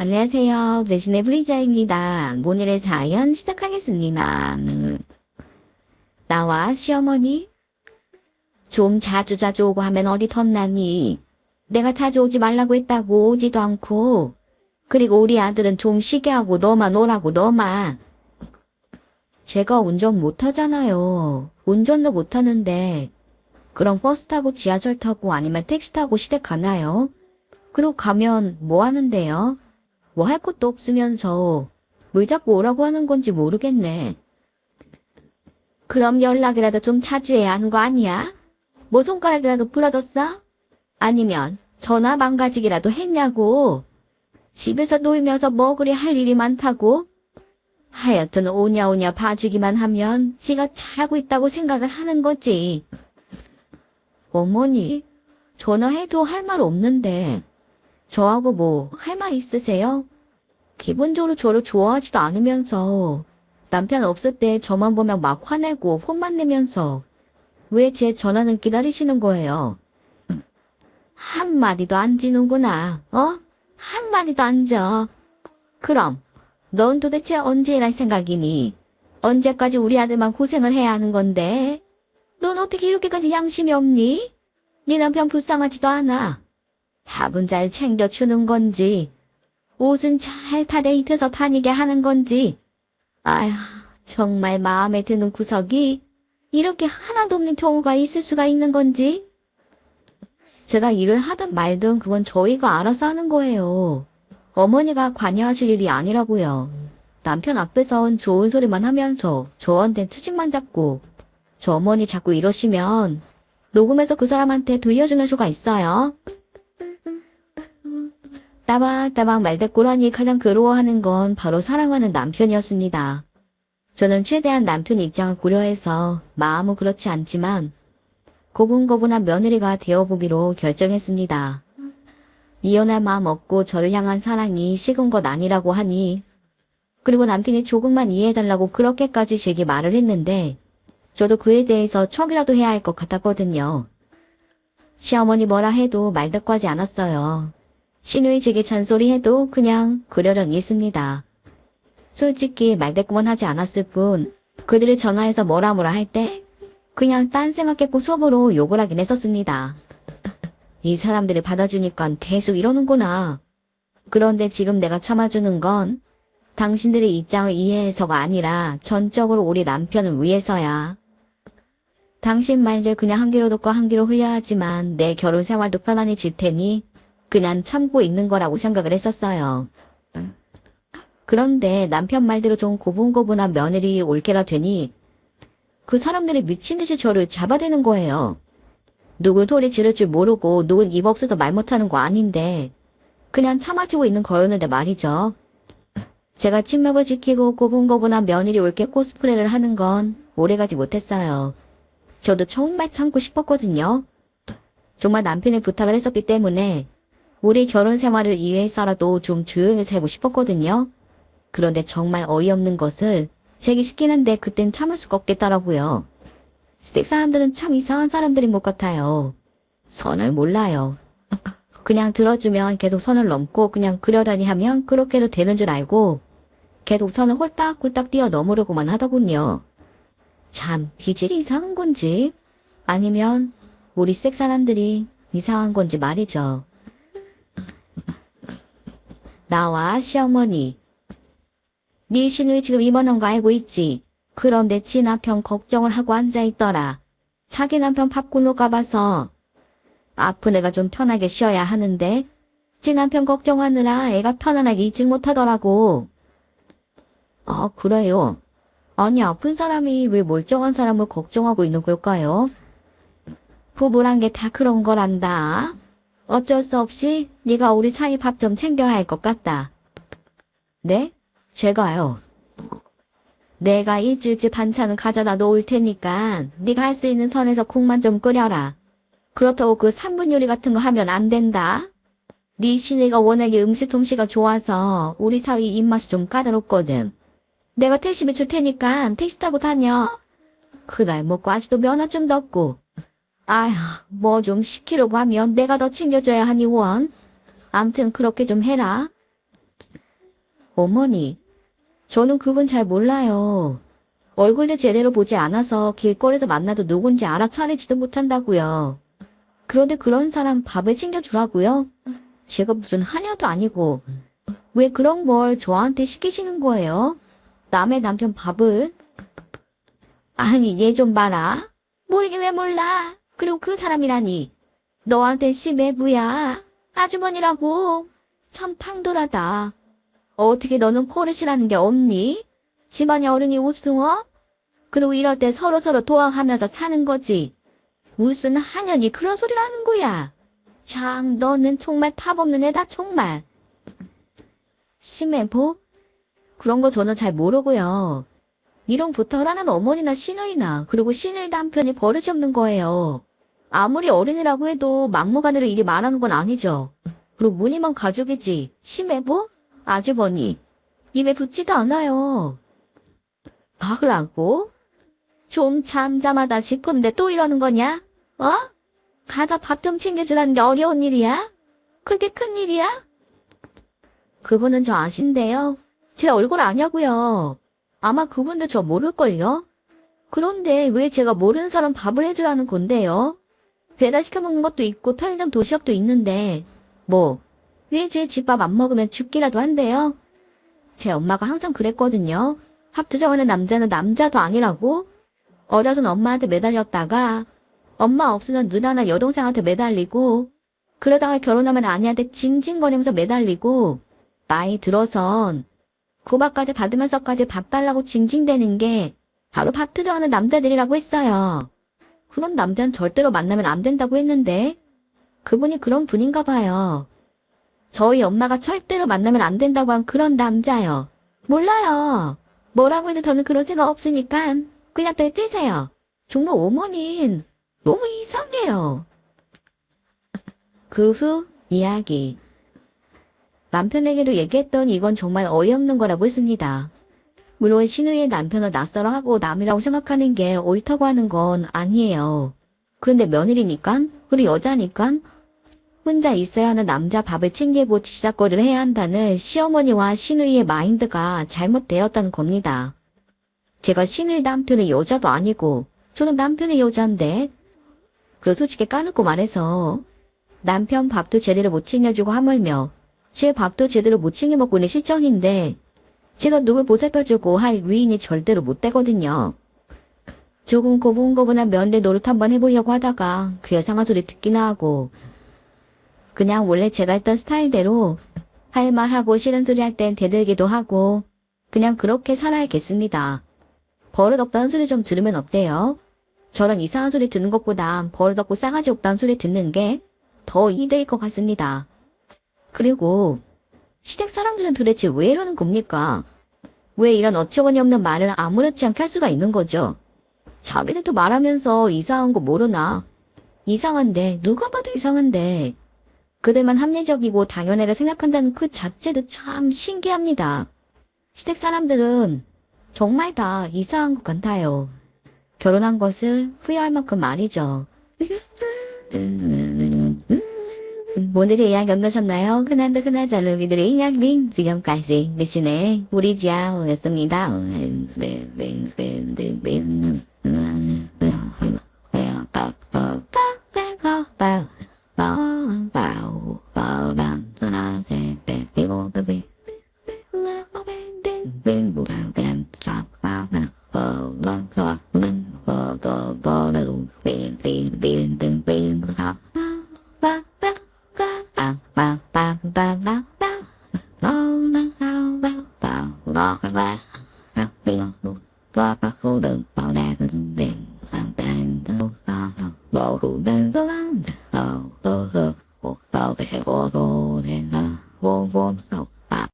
안녕하세요. 대신의 브리자입니다. 오늘의 사연 시작하겠습니다. 나와 시어머니? 좀 자주 자주 오고 하면 어디 덧나니? 내가 자주 오지 말라고 했다고 오지도 않고. 그리고 우리 아들은 좀 쉬게 하고 너만 오라고 너만. 제가 운전 못하잖아요. 운전도 못하는데. 그럼 버스 타고 지하철 타고 아니면 택시 타고 시댁 가나요? 그리고 가면 뭐 하는데요? 뭐 할 것도 없으면서 왜 자꾸 오라고 하는 건지 모르겠네. 그럼 연락이라도 좀 자주 해야 하는 거 아니야? 뭐 손가락이라도 부러졌어? 아니면 전화 망가지기라도 했냐고? 집에서 놀면서 뭐 그리 할 일이 많다고? 하여튼 오냐 오냐 봐주기만 하면 지가 잘하고 있다고 생각을 하는 거지. 어머니, 전화해도 할 말 없는데 저하고 뭐 할 말 있으세요? 기본적으로 저를 좋아하지도 않으면서 남편 없을 때 저만 보면 막 화내고 혼만 내면서 왜 제 전화는 기다리시는 거예요? 한마디도 안 지는구나, 어? 한마디도 안 져. 그럼 넌 도대체 언제 일할 생각이니? 언제까지 우리 아들만 고생을 해야 하는 건데? 넌 어떻게 이렇게까지 양심이 없니? 네 남편 불쌍하지도 않아. 밥은 잘 챙겨주는 건지, 옷은 잘 타대 입혀서 다니게 하는 건지. 아휴, 정말 마음에 드는 구석이 이렇게 하나도 없는 경우가 있을 수가 있는 건지. 제가 일을 하든 말든 그건 저희가 알아서 하는 거예요. 어머니가 관여하실 일이 아니라고요. 남편 앞에선 좋은 소리만 하면서 저한테 트집만 잡고 저 어머니 자꾸 이러시면 녹음해서 그 사람한테 들려주는 수가 있어요. 따박따박 말대꾸라니 가장 괴로워하는 건 바로 사랑하는 남편이었습니다. 저는 최대한 남편 입장을 고려해서 마음은 그렇지 않지만 고분고분한 며느리가 되어보기로 결정했습니다. 미안할 마음 없고 저를 향한 사랑이 식은 것 아니라고 하니 그리고 남편이 조금만 이해해달라고 그렇게까지 제게 말을 했는데 저도 그에 대해서 척이라도 해야 할 것 같았거든요. 시어머니 뭐라 해도 말대꾸하지 않았어요. 시누이 제게 잔소리 해도 그냥 그러려니 했습니다. 솔직히 말대꾸만 하지 않았을 뿐 그들이 전화해서 뭐라 할 때 그냥 딴 생각했고 속으로 욕을 하긴 했었습니다. 이 사람들이 받아주니까 계속 이러는구나. 그런데 지금 내가 참아주는 건 당신들의 입장을 이해해서가 아니라 전적으로 우리 남편을 위해서야. 당신 말들 그냥 한 귀로 듣고 한 귀로 흘려야 하지만 내 결혼 생활도 편안히 질 테니 그냥 참고 있는 거라고 생각을 했었어요. 그런데 남편 말대로 좀 고분고분한 며느리 올케가 되니 그 사람들이 미친 듯이 저를 잡아대는 거예요. 누군 소리 지를 줄 모르고 누군 입 없어서 말 못하는 거 아닌데 그냥 참아주고 있는 거였는데 말이죠. 제가 침묵을 지키고 고분고분한 며느리 올케 코스프레를 하는 건 오래가지 못했어요. 저도 정말 참고 싶었거든요. 정말 남편의 부탁을 했었기 때문에 우리 결혼 생활을 위해서라도 좀 조용히 살고 싶었거든요. 그런데 정말 어이없는 것을 제기 시키는데 그땐 참을 수가 없겠더라고요. 스택 사람들은 참 이상한 사람들인 것 같아요. 선을 몰라요. 그냥 들어주면 계속 선을 넘고 그냥 그러려니 하면 그렇게도 되는 줄 알고 계속 선을 홀딱홀딱 뛰어넘으려고만 하더군요. 참 기질이 이상한 건지 아니면 우리 스택 사람들이 이상한 건지 말이죠. 나와 시어머니. 네 시누이 지금 입원한 거 알고 있지? 그런데 지 남편 걱정을 하고 앉아있더라. 자기 남편 밥굴로 가봐서 아픈 애가 좀 편하게 쉬어야 하는데 지 남편 걱정하느라 애가 편안하게 있지 못하더라고. 그래요. 아니 아픈 사람이 왜 멀쩡한 사람을 걱정하고 있는 걸까요? 부부란 게 다 그런 거란다. 어쩔 수 없이 네가 우리 사이 밥 좀 챙겨야 할 것 같다. 네? 제가요. 내가 일주일치 반찬은 가져다 놓을 테니까 네가 할 수 있는 선에서 국만 좀 끓여라. 그렇다고 그 3분 요리 같은 거 하면 안 된다. 네 시누이가 워낙에 음식 솜씨가 좋아서 우리 사위 입맛이 좀 까다롭거든. 내가 택시비 줄 테니까 택시 타고 다녀. 그날 먹고 아직도 면허증도 없고. 아휴, 뭐 좀 시키려고 하면 내가 더 챙겨줘야 하니 원. 암튼 그렇게 좀 해라. 어머니, 저는 그분 잘 몰라요. 얼굴도 제대로 보지 않아서 길거리에서 만나도 누군지 알아차리지도 못한다고요. 그런데 그런 사람 밥을 챙겨주라고요? 제가 무슨 하녀도 아니고 왜 그런 걸 저한테 시키시는 거예요? 남의 남편 밥을? 아니, 얘 좀 봐라. 모르긴 왜 몰라. 그리고 그 사람이라니. 너한텐 시매부야. 아주머니라고. 참 탕돌하다. 어떻게 너는 포르시라는 게 없니? 집안의 어른이 우스워? 그리고 이럴 때 서로서로 도와가면서 사는 거지. 무슨 하년이 그런 소리를 하는 거야. 참, 너는 정말 탑 없는 애다, 정말. 시매부? 그런 거 저는 잘 모르고요. 이런 부탁을 하는 어머니나 시누이나 그리고 시누이 남편이 버릇이 없는 거예요. 아무리 어른이라고 해도 막무가내로 일이 말하는 건 아니죠. 그리고 무늬만 가족이지. 시매부? 아주버니. 입에 붙지도 않아요. 박으라고? 좀 잠잠하다 싶은데 또 이러는 거냐? 어? 가서 밥 좀 챙겨주라는 게 어려운 일이야? 그렇게 큰 일이야? 그분은 저 아신대요. 제 얼굴 아냐고요. 아마 그분도 저 모를걸요? 그런데 왜 제가 모르는 사람 밥을 해줘야 하는 건데요? 배달시켜 먹는 것도 있고 편의점 도시락도 있는데 왜 제 집밥 안 먹으면 죽기라도 한대요? 제 엄마가 항상 그랬거든요. 밥 투정하는 남자는 남자도 아니라고? 어려서는 엄마한테 매달렸다가 엄마 없으면 누나나 여동생한테 매달리고 그러다가 결혼하면 아내한테 징징거리면서 매달리고 나이 들어선 구박까지 받으면서까지 밥 달라고 징징대는 게 바로 밥 투정하는 남자들이라고 했어요. 그런 남자는 절대로 만나면 안 된다고 했는데 그분이 그런 분인가 봐요. 저희 엄마가 절대로 만나면 안 된다고 한 그런 남자요. 몰라요. 뭐라고 해도 저는 그런 생각 없으니까 그냥 떼지세요. 정말 어머니는 너무 이상해요. 그 후 이야기. 남편에게도 얘기했더니 이건 정말 어이없는 거라고 했습니다. 물론 시누이의 남편을 낯설어 하고 남이라고 생각하는 게 옳다고 하는 건 아니에요. 그런데 며느리니까, 그리고 여자니까 혼자 있어야 하는 남자 밥을 챙기고 지사거리를 해야 한다는 시어머니와 시누이의 마인드가 잘못되었다는 겁니다. 제가 시누이 남편의 여자도 아니고 저는 남편의 여자인데 그리고 솔직히 까놓고 말해서 남편 밥도 제대로 못 챙겨주고 하물며 제 밥도 제대로 못 챙겨 먹고 있는 실정인데 제가 누굴 보살펴주고 할 위인이 절대로 못 되거든요. 조금 고분고분한 며느리 노릇 한번 해보려고 하다가 그 여상한 소리 듣기나 하고 그냥 원래 제가 했던 스타일대로 할 말하고 싫은 소리 할 땐 대들기도 하고 그냥 그렇게 살아야겠습니다. 버릇없다는 소리 좀 들으면 어때요? 저런 이상한 소리 듣는 것보다 버릇없고 싸가지 없다는 소리 듣는 게 더 이득일 것 같습니다. 그리고 시댁 사람들은 도대체 왜 이러는 겁니까? 왜 이런 어처구니 없는 말을 아무렇지 않게 할 수가 있는 거죠? 자기들도 말하면서 이상한 거 모르나? 이상한데 누가 봐도 이상한데 그들만 합리적이고 당연하게 생각한다는 그 자체도 참 신기합니다. 시댁 사람들은 정말 다 이상한 것 같아요. 결혼한 것을 후회할 만큼 말이죠. 오늘의 이야기 어떠셨나요? 흔한데 흔하지 않은 우리들의 이야기 지금까지 미신의 우리 지아였습니다.